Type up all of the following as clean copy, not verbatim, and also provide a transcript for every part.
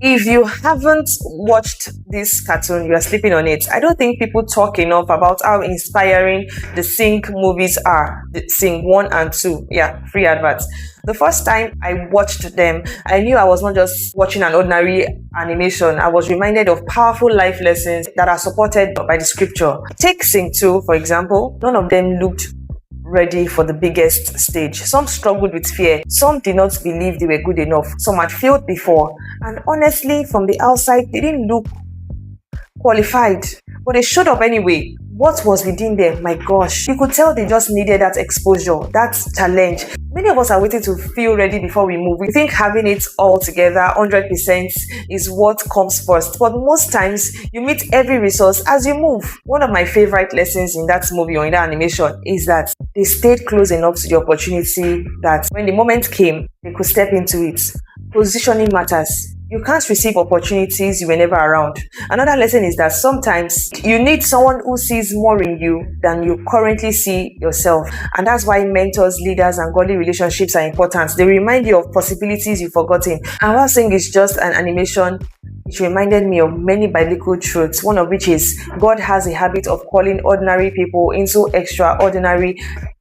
If you haven't watched this cartoon, you are sleeping on it. I don't think people talk enough about how inspiring the Sing movies are. The Sing 1 and 2. Yeah, free adverts. The first time I watched them, I knew I was not just watching an ordinary animation. I was reminded of powerful life lessons that are supported by the scripture. Take Sing 2, for example. None of them looked ready for the biggest stage. Some struggled with fear. Some did not believe they were good enough. Some had failed before. And honestly, from the outside, they didn't look qualified. But they showed up anyway. What was within them? My gosh. You could tell they just needed that exposure, that challenge. Many of us are waiting to feel ready before we move. We think having it all together, 100%, is what comes first. But most times, you meet every resource as you move. One of my favorite lessons in that movie or in that animation is that they stayed close enough to the opportunity that when the moment came, they could step into it. Positioning matters. You can't receive opportunities you were never around. Another lesson is that sometimes you need someone who sees more in you than you currently see yourself. And that's why mentors, leaders, and godly relationships are important. They remind you of possibilities you've forgotten. I'm not saying it's just an animation. It reminded me of many biblical truths, one of which is God has a habit of calling ordinary people into extraordinary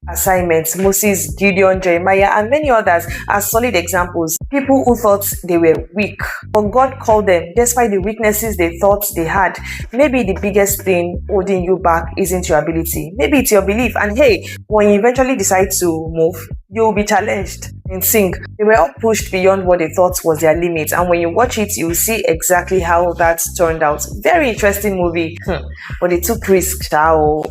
assignments. Moses, Gideon, Jeremiah, and many others are solid examples. People who thought they were weak, but God called them despite the weaknesses they thought they had. Maybe the biggest thing holding you back isn't your ability. Maybe it's your belief. And hey, when you eventually decide to move, you'll be challenged. In Sync, they were all pushed beyond what they thought was their limit. And when you watch it, you'll see exactly how that turned out. Very interesting movie. But they took risks. Ciao.